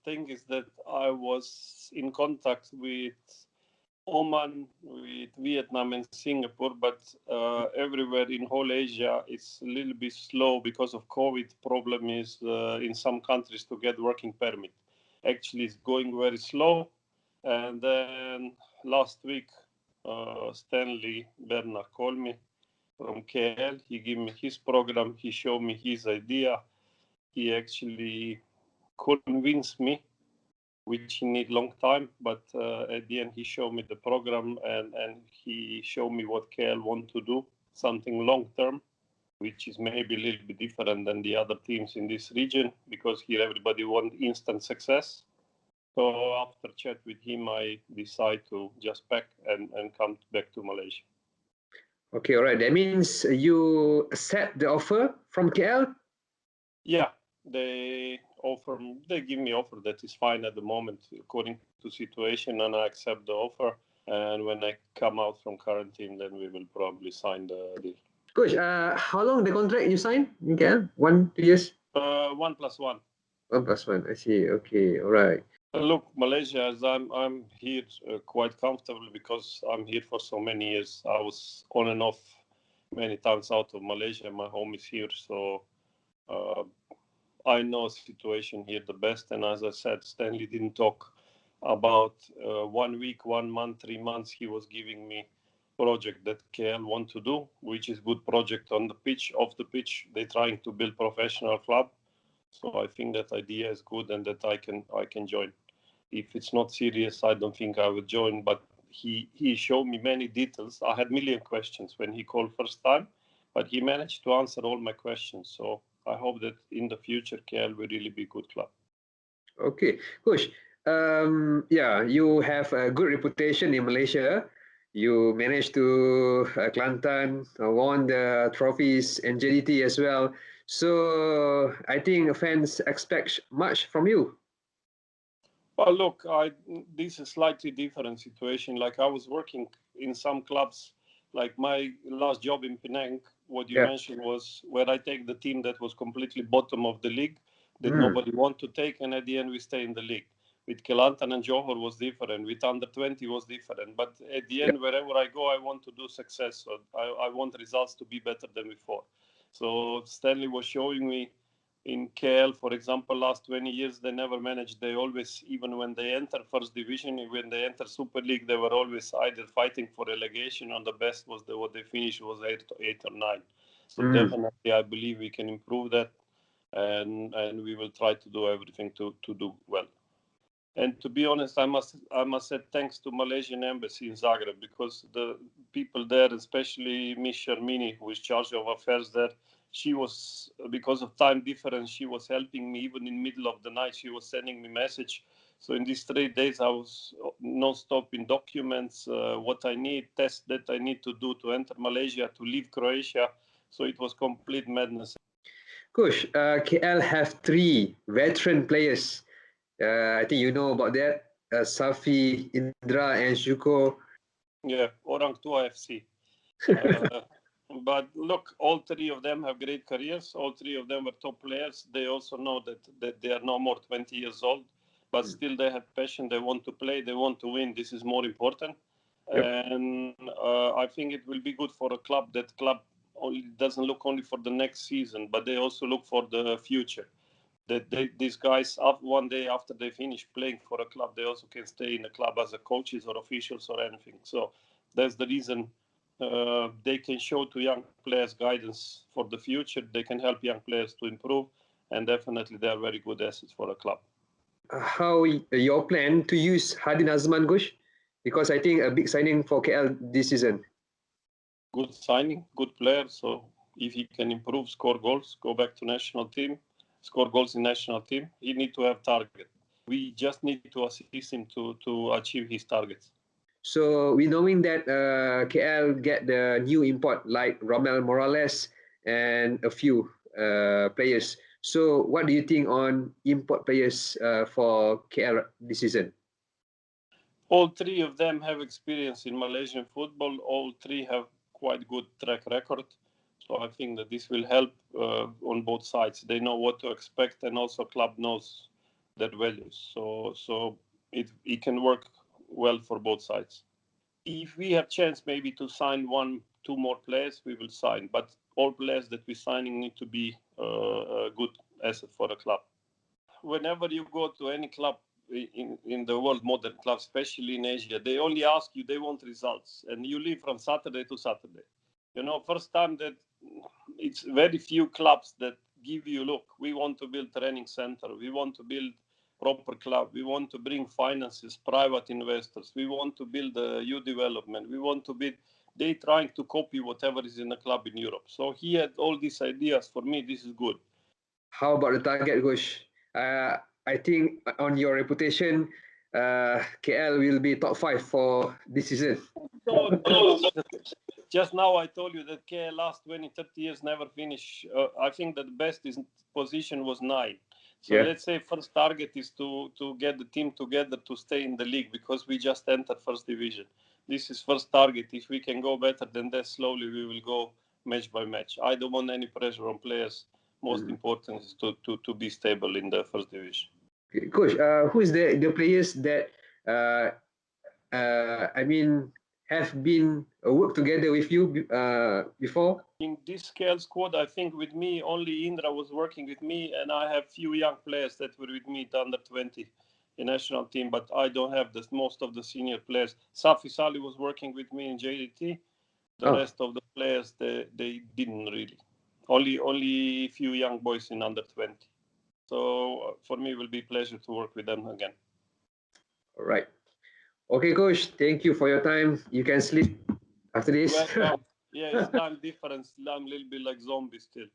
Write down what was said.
thing is that I was in contact with Oman, with Vietnam and Singapore, but everywhere in whole Asia, it's a little bit slow because of COVID. Problem is in some countries to get working permit. Actually, it's going very slow. And then last week, Stanley Bernard called me from KL. He gave me his program. He showed me his idea. He actually convinced me, which he need long time, but at the end he showed me the program and he showed me what KL want to do, something long term, which is maybe a little bit different than the other teams in this region, because here everybody want instant success. So after chat with him, I decide to just pack and come back to Malaysia. Okay, all right. That means you accept the offer from KL? Yeah, they give me offer that is fine at the moment according to situation, and I accept the offer. And when I come out from quarantine, then we will probably sign the deal. Coach, how long the contract you signed in KL? 1, 2 years? 1 + 1. 1 + 1. I see. Okay, all right. Look, Malaysia, as I'm here quite comfortable because I'm here for so many years. I was on and off many times out of Malaysia. My home is here, so I know situation here the best. And as I said, Stanley didn't talk about 1 week, 1 month, 3 months. He was giving me project that KL want to do, which is good project on the pitch, off the pitch. They're trying to build professional club. So I think that idea is good and that I can join. If it's not serious, I don't think I would join. But he showed me many details. I had million questions when he called first time, but he managed to answer all my questions. So I hope that in the future, KL will really be a good club. Okay, Coach. Yeah, you have a good reputation in Malaysia. You managed to Kelantan, won the trophies and JDT as well. So I think fans expect much from you. Well, look, this is a slightly different situation. Like I was working in some clubs, like my last job in Penang, what you mentioned was where I take the team that was completely bottom of the league, that nobody want to take, and at the end we stay in the league. With Kelantan and Johor was different. With under 20 was different. But at the end, wherever I go, I want to do success. So I want results to be better than before. So Stanley was showing me in KL, for example, last 20 years, they never managed. They always, even when they enter first division, when they enter Super League, they were always either fighting for relegation, or the best was what they finished was 8 or 9. So definitely, I believe we can improve that, and we will try to do everything to do well. And to be honest, I must say thanks to Malaysian Embassy in Zagreb, because the people there, especially Miss Sharmini, who is charge of affairs there, she was, because of time difference, she was helping me even in middle of the night. She was sending me message. So in these 3 days, I was non-stop in documents, what I need, tests that I need to do to enter Malaysia, to leave Croatia. So it was complete madness. Coach, KL have 3 veteran players. I think you know about that. Safi, Indra, and Shuko. Yeah, Orang Tua FC. But look, all 3 of them have great careers. All 3 of them were top players. They also know that they are no more 20 years old, but still they have passion. They want to play. They want to win. This is more important. And I think it will be good for a club. That club only doesn't look only for the next season, but they also look for the future. That these guys, one day after they finish playing for a club, they also can stay in a club as a coaches or officials or anything. So that's the reason they can show to young players guidance for the future. They can help young players to improve, and definitely they are very good assets for a club. How your plan to use Hadi Nazman, Coach? Because I think a big signing for KL this season. Good signing, good player. So if he can improve, score goals, go back to national team, score goals in national team, he need to have target. We just need to assist him to achieve his targets. So we knowing that KL get the new import like Romel Morales and a few players. So what do you think on import players for KL this season? All 3 of them have experience in Malaysian football. All 3 have quite good track record. So I think that this will help on both sides. They know what to expect, and also club knows their values. So it can work well for both sides. If we have chance maybe to sign 1-2 more players, we will sign. But all players that we're signing need to be a good asset for the club. Whenever you go to any club in the world, modern club, especially in Asia, they only ask you, they want results. And you live from Saturday to Saturday. First time that it's very few clubs that give you, look, we want to build training center. We want to build proper club. We want to bring finances, private investors. We want to build youth development. We want to build. They trying to copy whatever is in the club in Europe. So he had all these ideas. For me, this is good. How about the target, Coach? I think on your reputation, KL will be top 5 for this season. Just now I told you that KL last 20, 30 years never finish. I think that the best position was 9. So let's say first target is to get the team together to stay in the league, because we just entered first division. This is first target. If we can go better than that, slowly we will go match by match. I don't want any pressure on players. Most important is to be stable in the first division. Okay. Coach, who is the players that have been worked together with you before? In this KL squad, I think with me only Indra was working with me, and I have few young players that were with me, the under 20 in national team, but I don't have most of the senior players. Safi Sali was working with me in JDT. The rest of the players, they didn't really. Only few young boys in under 20. So for me, it will be a pleasure to work with them again. All right. Okay, Coach. Thank you for your time. You can sleep after this. Welcome. Yeah, it's time difference. I'm a little bit like zombie still.